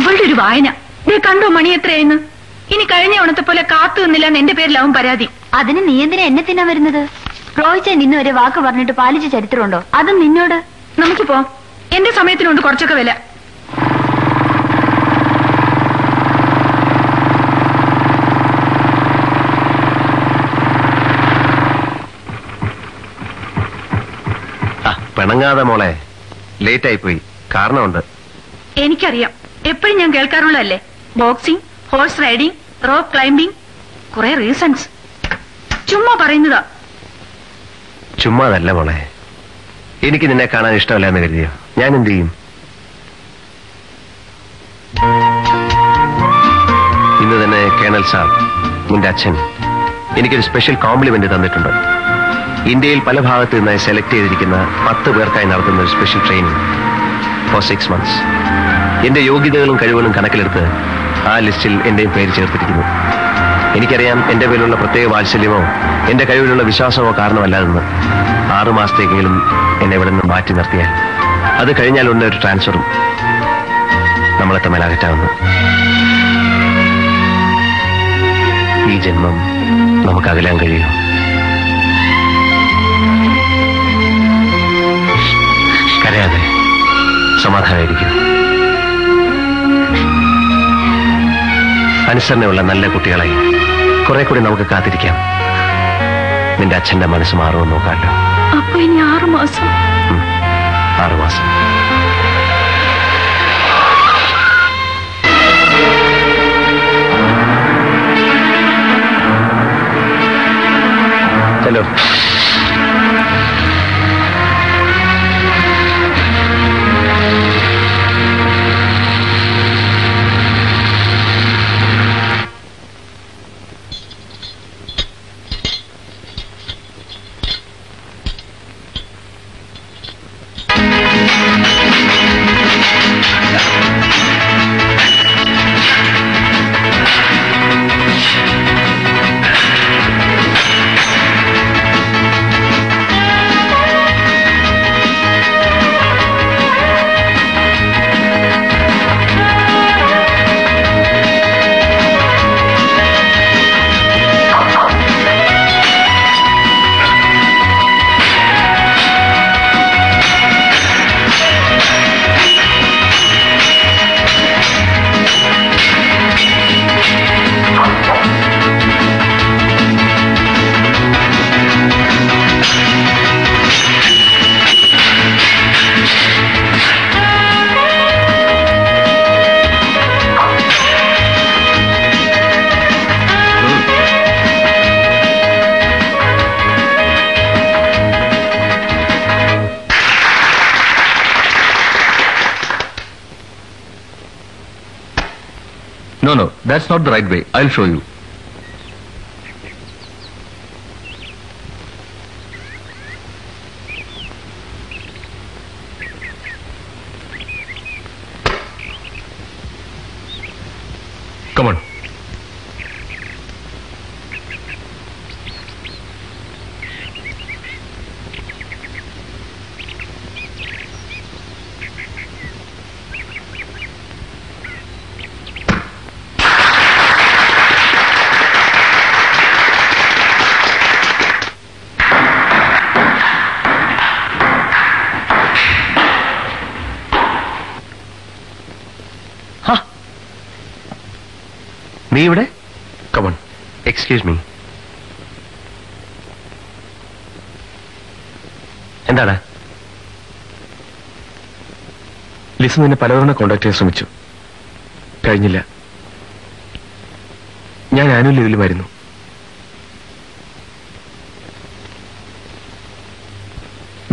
അവളുടെ ഒരു വായന. നീ കണ്ടോ മണി എത്രയായിരുന്നു? ഇനി കഴിഞ്ഞ ഓണത്തെ പോലെ കാത്തു നിന്നില്ല എന്റെ പേരിലാവും പരാതി. അതിന് നീ എന്തിനാ എന്നെ തിന്നാൻ വരുന്നത്? റോയിച്ചാൻ ഇന്ന് വരെ വാക്ക് പറഞ്ഞിട്ട് പാലിച്ച ചരിത്രമുണ്ടോ? അതും നിന്നോട്. നമുക്ക് പോ. എന്റെ സമയത്തിനുണ്ട് കുറച്ചൊക്കെ വില. പിണങ്ങാതെ മോളെ, ലേറ്റ് ആയിപ്പോയി. കാരണമുണ്ട്. എനിക്കറിയാം, എപ്പോഴും ഞാൻ കേൾക്കാറുള്ളതല്ലേ. Boxing, horse riding, rope climbing, കുറെ റീസൺസ്. ചുമ്മാ പറയുന്നതാ. ചുമ്മാതല്ല മോളെ, എനിക്ക് നിന്നെ കാണാൻ ഇഷ്ടമല്ല എന്ന് കരുതിയോ? ഞാൻ എന്ത് ചെയ്യും? ഇന്ന് തന്നെ കേണൽ സാർ, നിന്റെ അച്ഛൻ, എനിക്കൊരു സ്പെഷ്യൽ കോംപ്ലിമെന്റ് തന്നിട്ടുണ്ട്. ഇന്ത്യയിൽ പല ഭാഗത്ത് നിന്ന് സെലക്ട് ചെയ്തിരിക്കുന്ന 10 പേർക്കായി നടത്തുന്ന ഒരു സ്പെഷ്യൽ ട്രെയിനിങ് ഫോർ 6 months. എന്റെ യോഗ്യതകളും കഴിവുകളും കണക്കിലെടുത്ത് ആ ലിസ്റ്റിൽ എന്റെയും പേര് ചേർത്തിരിക്കുന്നു. എനിക്കറിയാം എന്റെ പേരിലുള്ള പ്രത്യേക വാത്സല്യമോ എന്റെ കഴിവിലുള്ള വിശ്വാസമോ കാരണമല്ലാതെന്ന്. 6 മാസത്തേക്കെങ്കിലും എന്നെ ഇവിടെ നിന്ന് മാറ്റി നിർത്തിയാൽ അത് കഴിഞ്ഞാൽ ഉണ്ട് ഒരു ട്രാൻസ്ഫറും. നമ്മളെ തമ്മിൽ അകറ്റാവുന്നു. ഈ ജന്മം നമുക്ക് അകലാൻ കഴിയുമോ? കരയാതെ സമാധാനമായിരിക്കും. അനുസരണയുള്ള നല്ല കുട്ടികളായി കുറെ കൂടി നമുക്ക് കാത്തിരിക്കാം. നിന്റെ അച്ഛന്റെ മനസ്സ് മാറുമെന്ന് നോക്കാമല്ലോ. അപ്പൊ ഇനി 6 മാസം? 6 മാസം. Hello. No, that's not the right way. I'll show you. Come on. നീ ഇവിടെ? കമൺ. Excuse me. എന്താണ്? ലിസ നിന്നെ പലതവണ കോണ്ടാക്ട് ചെയ്യാൻ ശ്രമിച്ചു, കഴിഞ്ഞില്ല. ഞാൻ ആനുവൽ ലീവിലുമായിരുന്നു.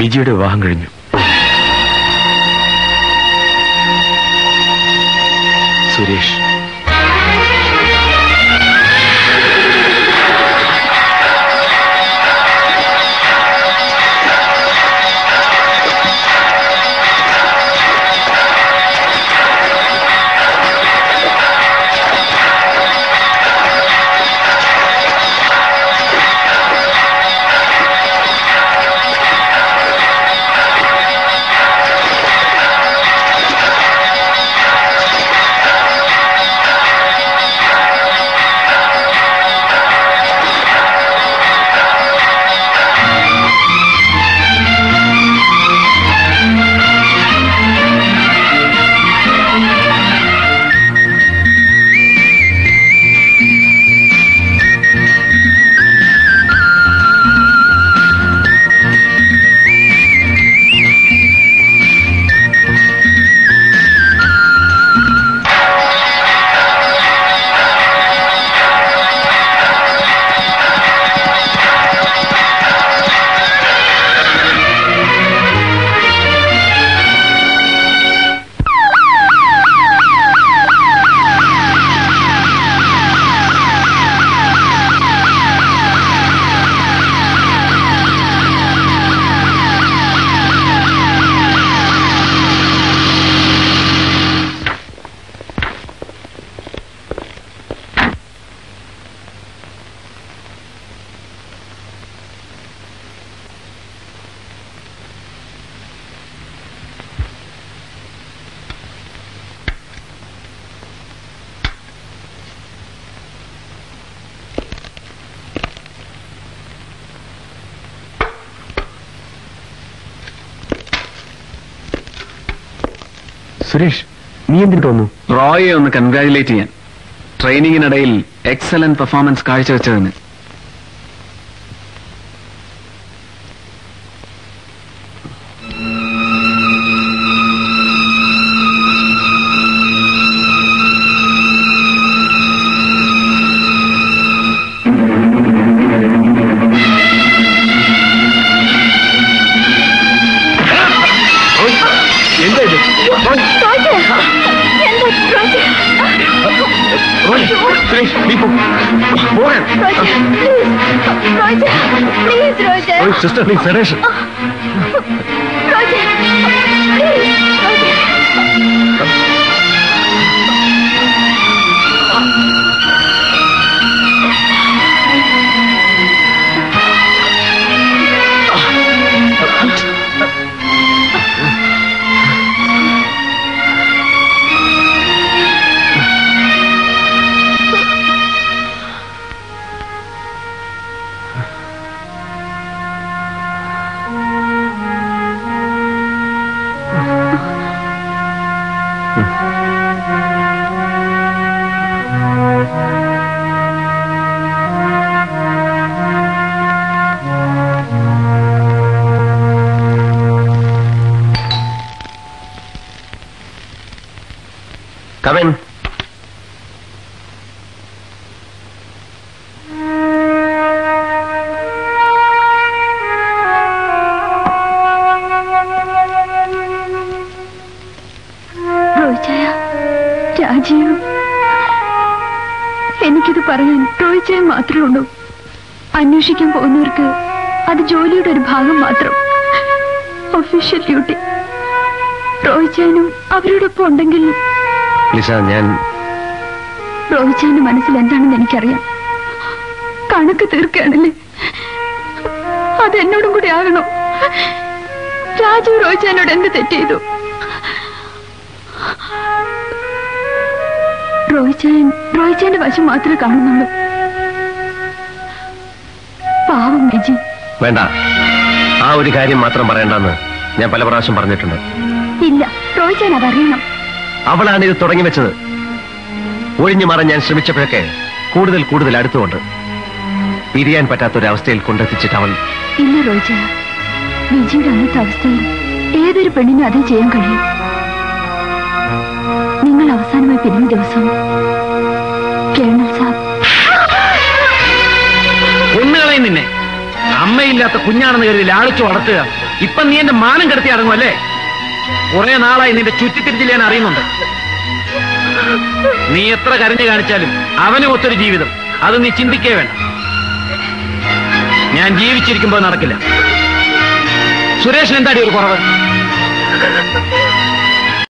വിജിയുടെ വിവാഹം കഴിഞ്ഞു. സുരേഷ്. സുരേഷ്, നീ എന്തിനു തോന്നുന്നു? റോയെ ഒന്ന് കൺഗ്രാജുലേറ്റ് ചെയ്യാൻ. ട്രെയിനിങ്ങിനിടയിൽ എക്സലന്റ് പെർഫോമൻസ് കാഴ്ചവെച്ചതിന്. Sister please, Suresh. Come in. Rajeev, എനിക്കിത് പറയാൻ റോയിച്ചായ മാത്രമേ ഉള്ളൂ. അന്വേഷിക്കാൻ പോകുന്നവർക്ക് അത് ജോലിയുടെ ഒരു ഭാഗം മാത്രം. ഒഫീഷ്യൽ ഡ്യൂട്ടി റോയിച്ചായനും അവരോടൊപ്പം ഉണ്ടെങ്കിൽ. റോയിച്ചായന്റെ മനസ്സിൽ എന്താണെന്ന് എനിക്കറിയാം. കണക്ക് തീർക്കുകയാണല്ലേ, അത് എന്നോടും കൂടി ആകണോ? രാജീവ് റോയിച്ചായനോട് എന്ത് തെറ്റ് ചെയ്തു? റോയിച്ചായന്റെ വശം മാത്രമേ കാണുന്നുള്ളൂ. പാവം വിജി. വേണ്ട, ആ ഒരു കാര്യം മാത്രം പറയണ്ടെന്ന് ഞാൻ പല പ്രാവശ്യം പറഞ്ഞിട്ടുണ്ട്. ഇല്ല, റോയിച്ചായൻ അതറിയണം. അവളാണ് ഇത് തുടങ്ങി വെച്ചത്. ഒഴിഞ്ഞു മാറാൻ ഞാൻ ശ്രമിച്ചപ്പോഴൊക്കെ കൂടുതൽ കൂടുതൽ അടുത്തുകൊണ്ട് പിരിയാൻ പറ്റാത്തൊരവസ്ഥയിൽ കൊണ്ടെത്തിച്ചിട്ട് അവൾ. ഇല്ല റോയിച്ചായ, വിജിയുടെ അന്നത്തെ അവസ്ഥയിൽ ഏതൊരു പെണ്ണിനും അതേ ചെയ്യാൻ കഴിയും. നിങ്ങൾ അവസാനമായി പിരിഞ്ഞ ദിവസം കേണൽ സാബ് ഒന്നുകളയും നിന്നെ. അമ്മയില്ലാത്ത കുഞ്ഞാണെന്ന് കരുതി ലാളിച്ചു വളർത്തുക. ഇപ്പൊ നീ എന്റെ മാനം കെടുത്തി അടങ്ങുമല്ലേ? കുറെ നാളായി നിന്റെ ചുറ്റിത്തിരിച്ചിൽ ഞാൻ അറിയുന്നുണ്ട്. നീ എത്ര കരഞ്ഞു കാണിച്ചാലും അവനും ഒത്തൊരു ജീവിതം, അത് നീ ചിന്തിക്കേ വേണ്ട. ഞാൻ ജീവിച്ചിരിക്കുമ്പോൾ നടക്കില്ല. സുരേഷിന് എന്താടി ഒരു കുറവ്?